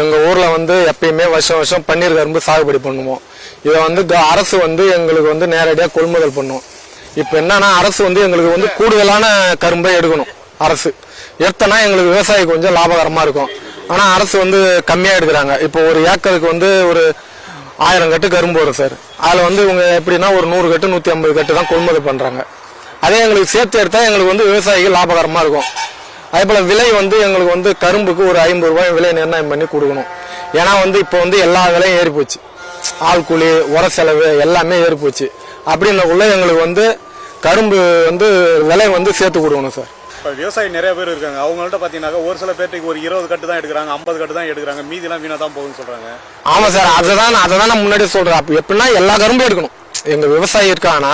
எங்கள் ஊரில் வந்து எப்பயுமே வருஷம் வருஷம் பன்னீர் கரும்பு சாகுபடி பண்ணுவோம். இதை வந்து அரசு வந்து எங்களுக்கு வந்து நேரடியாக கொள்முதல் பண்ணும். இப்போ என்னன்னா அரசு வந்து எங்களுக்கு வந்து கூடுதலான கரும்பை எடுக்கணும். அரசு எடுத்தனா எங்களுக்கு விவசாயி கொஞ்சம் லாபகரமாக இருக்கும். ஆனால் அரசு வந்து கம்மியாக எடுக்கிறாங்க. இப்போ ஒரு ஏக்கருக்கு வந்து ஒரு 1000 கட்டு கரும்பு வரும் சார். அதில் வந்து இவங்க எப்படின்னா ஒரு 100 கட்டு 150 கட்டு தான் கொள்முதல் பண்ணுறாங்க. அதே எங்களுக்கு சேர்த்து எடுத்தால் எங்களுக்கு வந்து விவசாயிகள் லாபகரமாக இருக்கும். அதே போல் விலை வந்து எங்களுக்கு வந்து கரும்புக்கு ஒரு 50 ரூபாய் விலை நிர்ணயம் பண்ணி கொடுக்கணும். ஏன்னா வந்து இப்போ வந்து எல்லா விலையும் ஏறி போச்சு. ஆள் கூலி, உர செலவு எல்லாமே ஏறி போச்சு. அப்படின்னக்குள்ள எங்களுக்கு வந்து கரும்பு வந்து விலை வந்து சேர்த்து கொடுக்கணும் சார். இப்போ விவசாயி நிறைய பேர் இருக்காங்க. அவங்கள்ட்ட பார்த்தீங்கன்னா ஒரு சில பேர்த்துக்கு ஒரு 20 கட்டு தான் எடுக்கிறாங்க, 50 கட்டு தான் எடுக்கிறாங்க, மீதிலாம் வீணாக தான் போகுதுன்னு சொல்கிறாங்க. ஆமாம் சார், அதை தான் நான் முன்னாடியே சொல்கிறேன். அப்போ எப்படின்னா எல்லா கரும்பும் எடுக்கணும். எங்கள் விவசாயி இருக்காங்கன்னா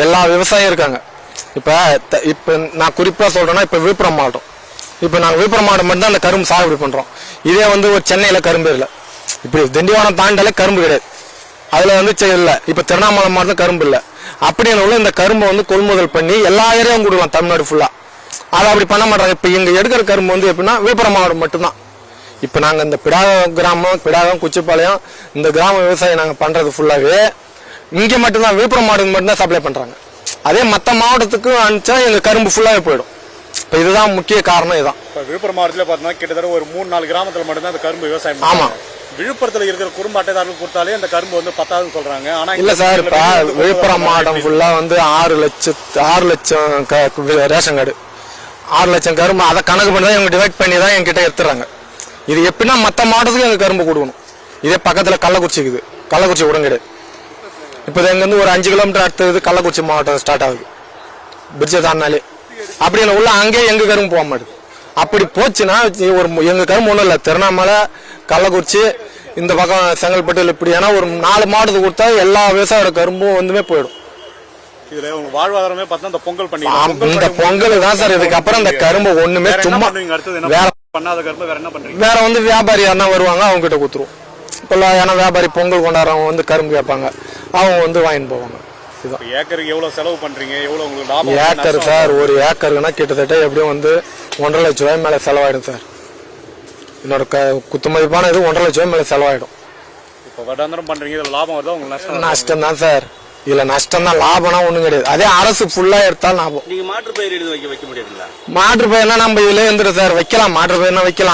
எல்லா விவசாயியும் இருக்காங்க. இப்போ நான் குறிப்பாக சொல்கிறேன்னா இப்போ விழுப்புரம் மாவட்டம், இப்போ நாங்கள் விழுப்புரம் மாவட்டம் மட்டும் தான் அந்த கரும்பு சாகுபடி பண்ணுறோம். இதே வந்து ஒரு சென்னையில் கரும்பு இல்லை, இப்படி திண்டிவனம் தாண்டாலே கரும்பு கிடையாது. அதில் வந்து இல்லை. இப்போ திருவண்ணாமலை மாவட்டம் கரும்பு இல்லை. அப்படின்னு இந்த கரும்பை வந்து கொள்முதல் பண்ணி எல்லா ஏரியாவும் கொடுக்கலாம் தமிழ்நாடு ஃபுல்லாக. அதை அப்படி பண்ண மாட்டாங்க. இப்போ இங்கே எடுக்கிற கரும்பு வந்து எப்படின்னா விழுப்புரம் மாவட்டம் மட்டும்தான். இப்போ நாங்கள் இந்த பிடாகம் குச்சிப்பாளையம் இந்த கிராம விவசாயம் நாங்கள் பண்ணுறது ஃபுல்லாகவே இங்கே மட்டும்தான், விழுப்புரம் மாவட்டத்துக்கு மட்டும்தான் சப்ளை பண்ணுறாங்க. அதே மற்ற மாவட்டத்துக்கு அனுப்பிச்சா எங்கள் கரும்பு ஃபுல்லாகவே போயிடும். இப்போ இதுதான் முக்கிய காரணம். இதுதான் இப்போ விழுப்புரம் மாவட்டத்தில் பார்த்தீங்கன்னா கிட்டத்தட்ட ஒரு 3-4 கிராமத்தில் மட்டும்தான் அந்த கரும்பு விவசாயம். ஆமாம், விழுப்புரத்தில் இருக்கிற குடும்ப அட்டைதாரர்கள் கொடுத்தாலே அந்த கரும்பு வந்து 10,000 சொல்றாங்க. ஆனா இல்ல சார், இப்ப விழுப்புரம் மாவட்டம் ஃபுல்லா வந்து 6 லட்சம் ரேஷன் கார்டு, 6 லட்சம் கரும்பு அதை கணக்கு பண்ணி தான் இவங்க டிவைட் பண்ணி தான் எங்கிட்ட எடுத்துறாங்க. இது எப்படின்னா மற்ற மாவட்டத்துக்கு எங்க கரும்பு கொடுக்கணும். இதே பக்கத்துல கள்ளக்குறிச்சி இருக்குது, கள்ளக்குறிச்சி கூட கிடையாது. இப்போ எங்கேருந்து ஒரு 5 கிலோமீட்டர் அடுத்தது கள்ளக்குறிச்சி மாவட்டம் ஸ்டார்ட் ஆகுது, பிரிட்ஜை தாண்டினாலே. அப்படின்னு உள்ள அங்கேயே எங்க கரும்பு போக மாட்டேது. அப்படி போச்சுன்னா ஒரு எங்க கரும்பு ஒன்றும் இல்லை, திருவண்ணாமலை, கள்ளக்குறிச்சி, இந்த பக்கம் செங்கல்பட்டு, இப்படி ஏன்னா ஒரு 4 மாவட்டத்துக்கு கொடுத்தா எல்லா விவசாயோட கரும்பும் வந்துமே போயிடும். இதுல உங்க வாழ்வாதாரமே பார்த்தா இந்த பொங்கல் பண்ணி இந்த பொங்கல் தான் சார். இதுக்கப்புறம் இந்த கரும்பு ஒண்ணுமே சும்மா வேற பண்ணாத கரும்பு வேற என்ன பண்றீங்க? வேற வந்து வியாபாரி யாருன்னா வருவாங்க, அவங்க கிட்ட கொடுத்துருவோம். இப்போ ஏன்னா வியாபாரி பொங்கல் கொண்டாடுறவங்க வந்து கரும்பு கேட்பாங்க, அவங்க வந்து வாங்கிட்டு போவாங்க. ஏக்கருக்கு எவ்வளவு செலவு பண்றீங்க? எவ்வளவு உங்களுக்கு லாபம்? ஏக்கர் சார், ஒரு ஏக்கருக்குன்னா கிட்டத்தட்ட எப்படியும் வந்து 1.5 லட்சம் ரூபாய் மேல செலவாயிடும் சார். என்னோட குத்து மதிப்பான இது 1.5 லட்சம் ரூபாய் மேல செலவாயிடும். இப்போ வடாந்திரம் பண்றீங்க, இதுல லாபம் வருதா உங்களுக்கு? நஷ்டம் தான் சார். இதுல நஷ்டம் தான், லாபம்னா ஒண்ணும் கிடையாது. அதே அரசு ஃபுல்லா எடுத்தா லாபம். நீங்க மாற்று பயிர் வைக்க முடியாதுங்களா? மாற்று பயிர்னா நம்ம இதுல இருந்துட்டு சார் வைக்கலாம், மாற்று பயிர்னா வைக்கலாம்.